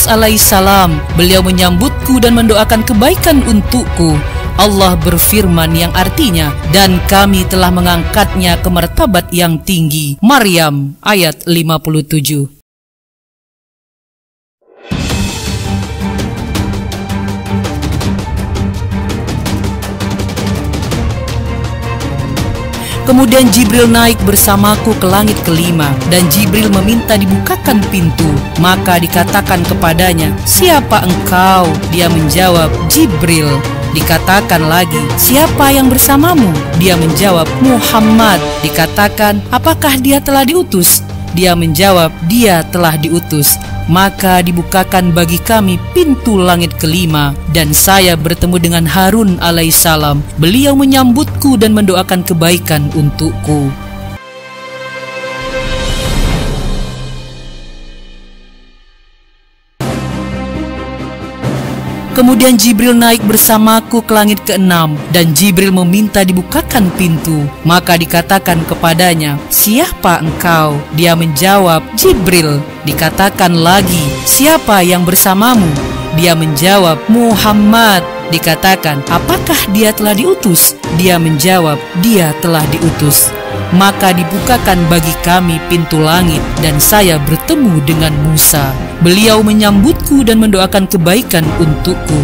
Yunus alaihissalam, beliau menyambutku dan mendoakan kebaikan untukku. Allah berfirman yang artinya, dan kami telah mengangkatnya ke martabat yang tinggi. Maryam ayat 57. Kemudian Jibril naik bersamaku ke langit kelima, dan Jibril meminta dibukakan pintu. Maka dikatakan kepadanya, "Siapa engkau?" Dia menjawab, "Jibril." Dikatakan lagi, "Siapa yang bersamamu?" Dia menjawab, "Muhammad." Dikatakan, "Apakah dia telah diutus?" Dia menjawab, "Dia telah diutus." Maka dibukakan bagi kami pintu langit kelima, dan saya bertemu dengan Harun alaihissalam. Beliau menyambutku dan mendoakan kebaikan untukku. Kemudian Jibril naik bersamaku ke langit keenam, dan Jibril meminta dibukakan pintu. Maka dikatakan kepadanya, "Siapa engkau?" Dia menjawab, "Jibril." Dikatakan lagi, "Siapa yang bersamamu?" Dia menjawab, "Muhammad." Dikatakan, "Apakah dia telah diutus?" Dia menjawab, "Dia telah diutus." Maka dibukakan bagi kami pintu langit, dan saya bertemu dengan Musa. Beliau menyambutku dan mendoakan kebaikan untukku.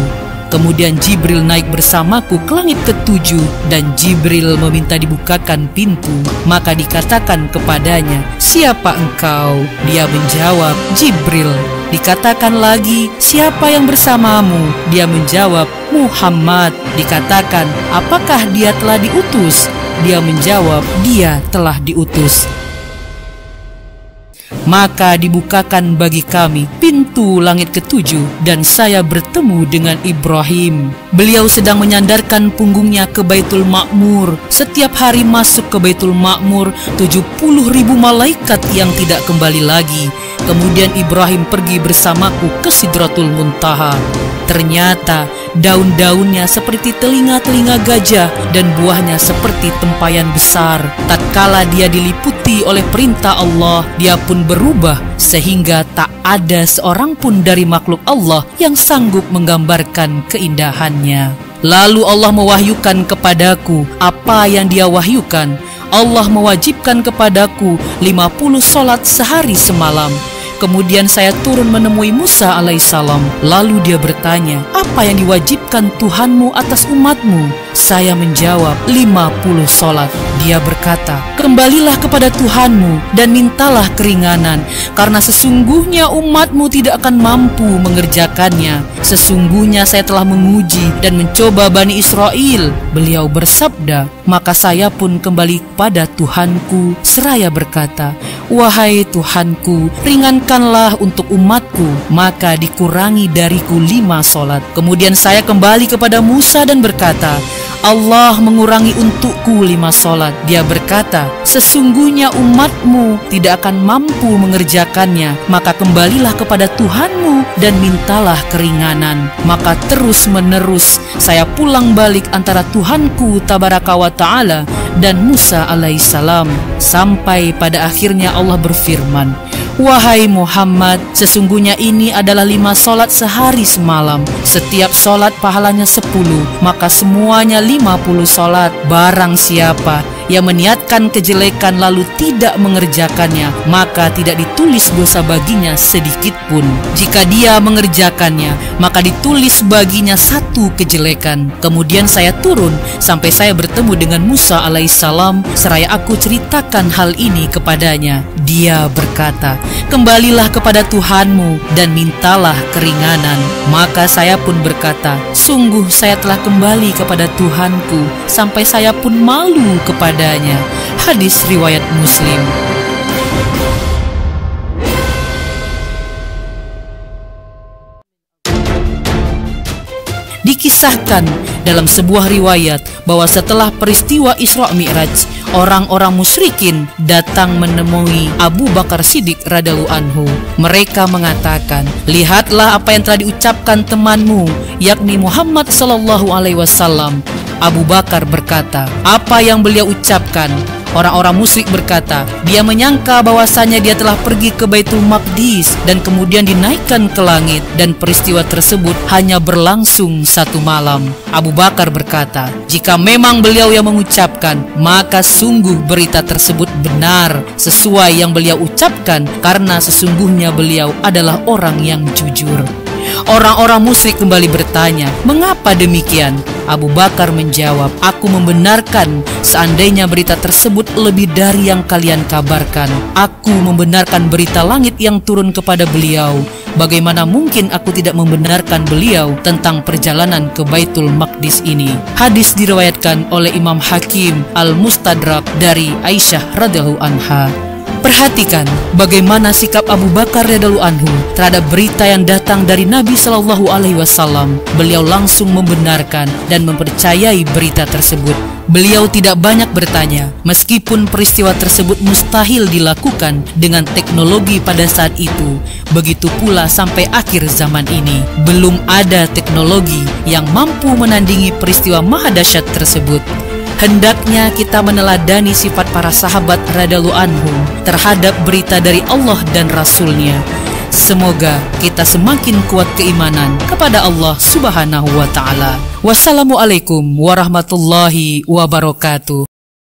Kemudian Jibril naik bersamaku ke langit ketujuh, dan Jibril meminta dibukakan pintu. Maka dikatakan kepadanya, "Siapa engkau?" Dia menjawab, "Jibril." Dikatakan lagi, "Siapa yang bersamamu?" Dia menjawab, "Muhammad." Dikatakan, "Apakah dia telah diutus?" Dia menjawab, "Dia telah diutus." Maka dibukakan bagi kami pintu langit ketujuh, dan saya bertemu dengan Ibrahim. Beliau sedang menyandarkan punggungnya ke Baitul Ma'mur. Setiap hari masuk ke Baitul Ma'mur 70.000 malaikat yang tidak kembali lagi. Kemudian Ibrahim pergi bersamaku ke Sidratul Muntaha. Ternyata daun-daunnya seperti telinga-telinga gajah, dan buahnya seperti tempayan besar. Tatkala dia diliputi oleh perintah Allah, dia pun berubah sehingga tak ada seorang pun dari makhluk Allah yang sanggup menggambarkan keindahannya. Lalu Allah mewahyukan kepadaku apa yang dia wahyukan. Allah mewajibkan kepadaku 50 sholat sehari semalam. Kemudian saya turun menemui Musa alaihissalam. Lalu dia bertanya, "Apa yang diwajibkan Tuhanmu atas umatmu?" Saya menjawab, 50 sholat. Dia berkata, "Kembalilah kepada Tuhanmu dan mintalah keringanan, karena sesungguhnya umatmu tidak akan mampu mengerjakannya. Sesungguhnya saya telah menguji dan mencoba Bani Israel." Beliau bersabda, maka saya pun kembali kepada Tuhanku seraya berkata, "Wahai Tuhanku, ringankanlah untuk umatku." Maka dikurangi dariku 5 sholat. Kemudian saya kembali kepada Musa dan berkata, "Allah mengurangi untukku 5 sholat." Dia berkata, "Sesungguhnya umatmu tidak akan mampu mengerjakannya. Maka kembalilah kepada Tuhanmu dan mintalah keringanan." Maka terus menerus saya pulang balik antara Tuhanku tabaraka wa ta'ala dan Musa alaihissalam, sampai pada akhirnya Allah berfirman, "Wahai Muhammad, sesungguhnya ini adalah 5 sholat sehari semalam. Setiap sholat pahalanya 10, maka semuanya 50 sholat. Barang siapa yang meniatkan kejelekan lalu tidak mengerjakannya, maka tidak ditulis dosa baginya sedikit pun. Jika dia mengerjakannya, maka ditulis baginya 1 kejelekan." Kemudian saya turun sampai saya bertemu dengan Musa alaihissalam, seraya aku ceritakan hal ini kepadanya. Dia berkata, "Kembalilah kepada Tuhanmu dan mintalah keringanan." Maka saya pun berkata, "Sungguh saya telah kembali kepada Tuhanku sampai saya pun malu kepadanya." Hadis riwayat Muslim. Dikisahkan dalam sebuah riwayat bahwa setelah peristiwa Isra Mi'raj, orang-orang musyrikin datang menemui Abu Bakar Siddiq radhiyallahu anhu. Mereka mengatakan, "Lihatlah apa yang telah diucapkan temanmu, yakni Muhammad sallallahu alaihi wasallam." Abu Bakar berkata, "Apa yang beliau ucapkan?" Orang-orang musyrik berkata, dia menyangka bahwasanya dia telah pergi ke Baitul Maqdis dan kemudian dinaikkan ke langit, dan peristiwa tersebut hanya berlangsung 1 malam. Abu Bakar berkata, jika memang beliau yang mengucapkan, maka sungguh berita tersebut benar sesuai yang beliau ucapkan, karena sesungguhnya beliau adalah orang yang jujur. Orang-orang musyrik kembali bertanya, mengapa demikian? Abu Bakar menjawab, aku membenarkan seandainya berita tersebut lebih dari yang kalian kabarkan. Aku membenarkan berita langit yang turun kepada beliau. Bagaimana mungkin aku tidak membenarkan beliau tentang perjalanan ke Baitul Maqdis ini? Hadis diriwayatkan oleh Imam Hakim Al-Mustadrak dari Aisyah radhiyallahu anha. Perhatikan bagaimana sikap Abu Bakar radhiyallahu anhu terhadap berita yang datang dari Nabi Shallallahu Alaihi Wasallam. Beliau langsung membenarkan dan mempercayai berita tersebut. Beliau tidak banyak bertanya, meskipun peristiwa tersebut mustahil dilakukan dengan teknologi pada saat itu. Begitu pula sampai akhir zaman ini, belum ada teknologi yang mampu menandingi peristiwa maha dahsyat tersebut. Hendaknya kita meneladani sifat para sahabat radhiyallahu anhum terhadap berita dari Allah dan Rasul-Nya. Semoga kita semakin kuat keimanan kepada Allah Subhanahu wa ta'ala. Wassalamualaikum warahmatullahi wabarakatuh.